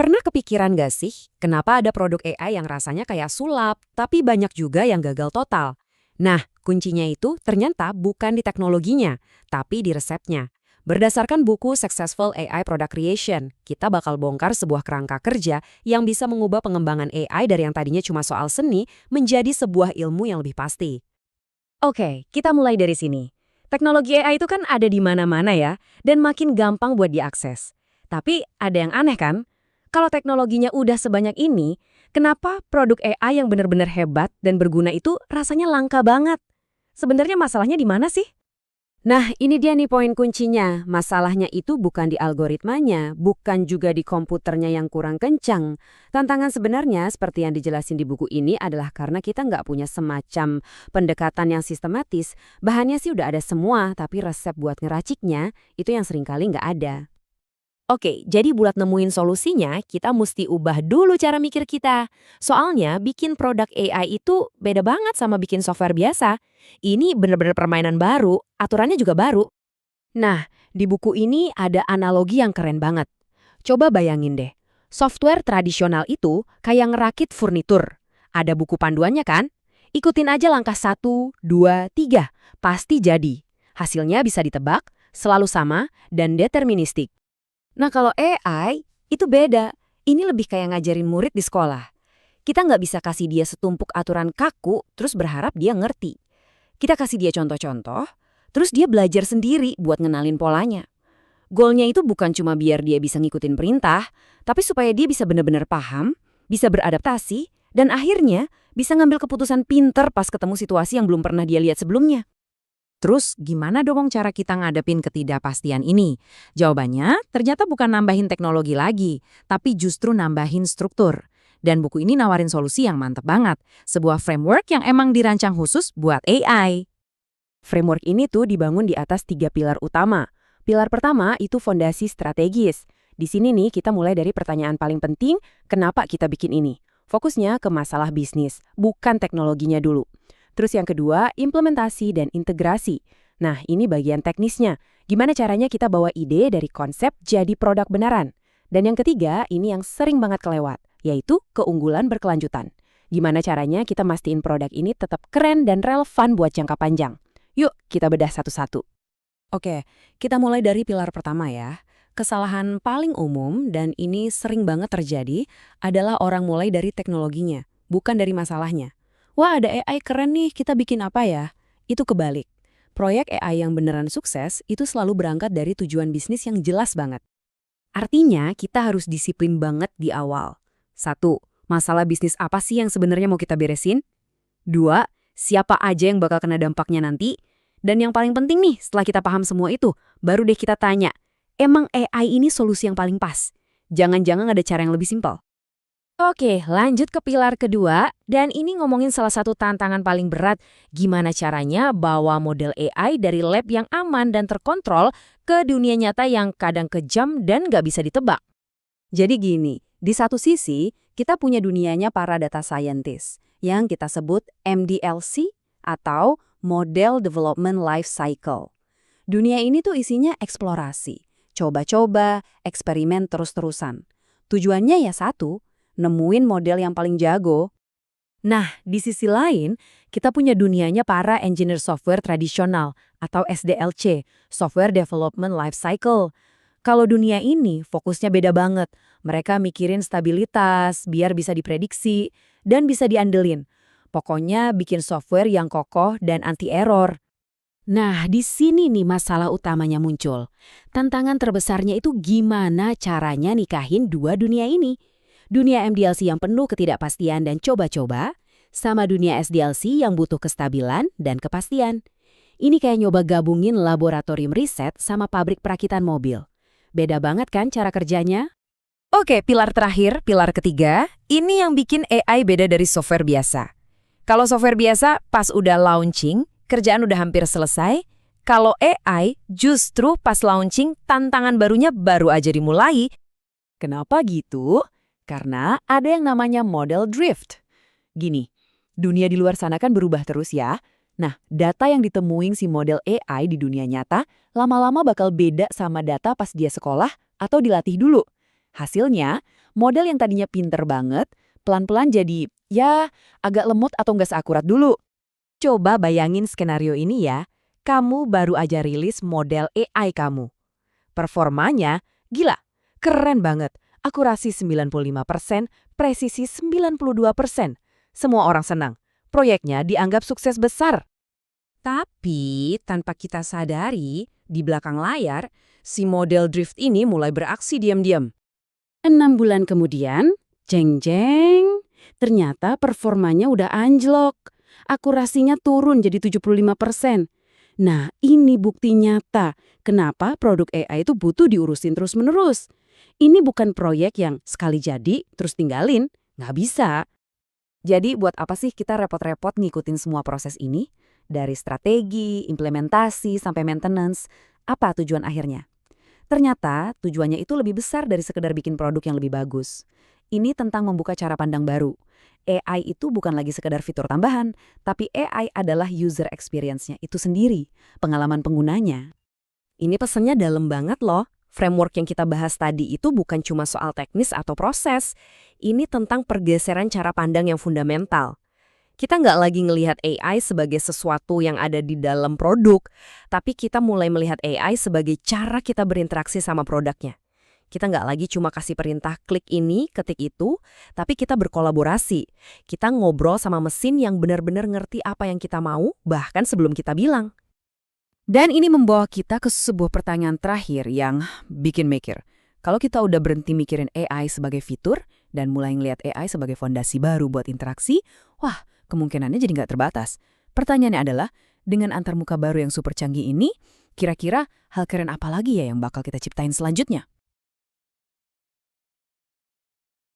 Pernah kepikiran gak sih, kenapa ada produk AI yang rasanya kayak sulap, tapi banyak juga yang gagal total? Nah, kuncinya itu ternyata bukan di teknologinya, tapi di resepnya. Berdasarkan buku Successful AI Product Creation, kita bakal bongkar sebuah kerangka kerja yang bisa mengubah pengembangan AI dari yang tadinya cuma soal seni menjadi sebuah ilmu yang lebih pasti. Oke, kita mulai dari sini. Teknologi AI itu kan ada di mana-mana ya, dan makin gampang buat diakses. Tapi ada yang aneh kan? Kalau teknologinya udah sebanyak ini, kenapa produk AI yang benar-benar hebat dan berguna itu rasanya langka banget? Sebenarnya masalahnya di mana sih? Nah, ini dia nih poin kuncinya. Masalahnya itu bukan di algoritmanya, bukan juga di komputernya yang kurang kencang. Tantangan sebenarnya, seperti yang dijelasin di buku ini, adalah karena kita nggak punya semacam pendekatan yang sistematis. Bahannya sih udah ada semua, tapi resep buat ngeraciknya, itu yang seringkali nggak ada. Oke, jadi buat nemuin solusinya, kita mesti ubah dulu cara mikir kita. Soalnya, bikin produk AI itu beda banget sama bikin software biasa. Ini bener-bener permainan baru, aturannya juga baru. Nah, di buku ini ada analogi yang keren banget. Coba bayangin deh, software tradisional itu kayak ngerakit furnitur. Ada buku panduannya kan? Ikutin aja langkah 1, 2, 3, pasti jadi. Hasilnya bisa ditebak, selalu sama, dan deterministik. Nah kalau AI, itu beda. Ini lebih kayak ngajarin murid di sekolah. Kita nggak bisa kasih dia setumpuk aturan kaku, terus berharap dia ngerti. Kita kasih dia contoh-contoh, terus dia belajar sendiri buat ngenalin polanya. Goalnya itu bukan cuma biar dia bisa ngikutin perintah, tapi supaya dia bisa benar-benar paham, bisa beradaptasi, dan akhirnya bisa ngambil keputusan pinter pas ketemu situasi yang belum pernah dia lihat sebelumnya. Terus gimana dong cara kita ngadepin ketidakpastian ini? Jawabannya ternyata bukan nambahin teknologi lagi, tapi justru nambahin struktur. Dan buku ini nawarin solusi yang mantep banget. Sebuah framework yang emang dirancang khusus buat AI. Framework ini tuh dibangun di atas 3 pilar utama. Pilar pertama itu fondasi strategis. Di sini nih kita mulai dari pertanyaan paling penting, kenapa kita bikin ini? Fokusnya ke masalah bisnis, bukan teknologinya dulu. Terus yang kedua, implementasi dan integrasi. Nah, ini bagian teknisnya. Gimana caranya kita bawa ide dari konsep jadi produk beneran? Dan yang ketiga, ini yang sering banget kelewat, yaitu keunggulan berkelanjutan. Gimana caranya kita mastiin produk ini tetap keren dan relevan buat jangka panjang? Yuk, kita bedah satu-satu. Oke, kita mulai dari pilar pertama ya. Kesalahan paling umum, dan ini sering banget terjadi, adalah orang mulai dari teknologinya, bukan dari masalahnya. Wah, ada AI keren nih, kita bikin apa ya? Itu kebalik. Proyek AI yang beneran sukses itu selalu berangkat dari tujuan bisnis yang jelas banget. Artinya, kita harus disiplin banget di awal. 1. Masalah bisnis apa sih yang sebenarnya mau kita beresin? 2. Siapa aja yang bakal kena dampaknya nanti? Dan yang paling penting nih, setelah kita paham semua itu, baru deh kita tanya, emang AI ini solusi yang paling pas? Jangan-jangan ada cara yang lebih simpel. Oke, lanjut ke pilar kedua, dan ini ngomongin salah satu tantangan paling berat, gimana caranya bawa model AI dari lab yang aman dan terkontrol ke dunia nyata yang kadang kejam dan nggak bisa ditebak. Jadi gini, di satu sisi, kita punya dunianya para data scientist, yang kita sebut MDLC atau Model Development Life Cycle. Dunia ini tuh isinya eksplorasi, coba-coba, eksperimen terus-terusan. Tujuannya ya satu, nemuin model yang paling jago. Nah, di sisi lain, kita punya dunianya para engineer software tradisional atau SDLC, Software Development Life Cycle. Kalau dunia ini fokusnya beda banget. Mereka mikirin stabilitas, biar bisa diprediksi, dan bisa diandelin. Pokoknya bikin software yang kokoh dan anti-error. Nah, di sini nih masalah utamanya muncul. Tantangan terbesarnya itu gimana caranya nikahin dua dunia ini. Dunia MDLC yang penuh ketidakpastian dan coba-coba, sama dunia SDLC yang butuh kestabilan dan kepastian. Ini kayak nyoba gabungin laboratorium riset sama pabrik perakitan mobil. Beda banget kan cara kerjanya? Oke, pilar terakhir, pilar ketiga, ini yang bikin AI beda dari software biasa. Kalau software biasa, pas udah launching, kerjaan udah hampir selesai. Kalau AI, justru pas launching, tantangan barunya baru aja dimulai. Kenapa gitu? Karena ada yang namanya model drift. Gini, dunia di luar sana kan berubah terus ya. Nah, data yang ditemuin si model AI di dunia nyata lama-lama bakal beda sama data pas dia sekolah atau dilatih dulu. Hasilnya, model yang tadinya pinter banget, pelan-pelan jadi, ya, agak lemot atau nggak seakurat dulu. Coba bayangin skenario ini ya. Kamu baru aja rilis model AI kamu. Performanya, gila, keren banget. Akurasi 95%, presisi 92%. Semua orang senang. Proyeknya dianggap sukses besar. Tapi, tanpa kita sadari, di belakang layar, si model drift ini mulai beraksi diam-diam. 6 bulan kemudian, jeng-jeng, ternyata performanya udah anjlok. Akurasinya turun jadi 75%. Nah, ini bukti nyata kenapa produk AI itu butuh diurusin terus-menerus. Ini bukan proyek yang sekali jadi, terus tinggalin. Nggak bisa. Jadi buat apa sih kita repot-repot ngikutin semua proses ini? Dari strategi, implementasi, sampai maintenance. Apa tujuan akhirnya? Ternyata tujuannya itu lebih besar dari sekedar bikin produk yang lebih bagus. Ini tentang membuka cara pandang baru. AI itu bukan lagi sekedar fitur tambahan, tapi AI adalah user experience-nya itu sendiri, pengalaman penggunanya. Ini pesannya dalam banget loh. Framework yang kita bahas tadi itu bukan cuma soal teknis atau proses. Ini tentang pergeseran cara pandang yang fundamental. Kita nggak lagi ngelihat AI sebagai sesuatu yang ada di dalam produk, tapi kita mulai melihat AI sebagai cara kita berinteraksi sama produknya. Kita nggak lagi cuma kasih perintah klik ini, ketik itu, tapi kita berkolaborasi. Kita ngobrol sama mesin yang benar-benar ngerti apa yang kita mau, bahkan sebelum kita bilang. Dan ini membawa kita ke sebuah pertanyaan terakhir yang bikin mikir. Kalau kita udah berhenti mikirin AI sebagai fitur dan mulai ngelihat AI sebagai fondasi baru buat interaksi, wah, kemungkinannya jadi nggak terbatas. Pertanyaannya adalah, dengan antarmuka baru yang super canggih ini, kira-kira hal keren apa lagi ya yang bakal kita ciptain selanjutnya?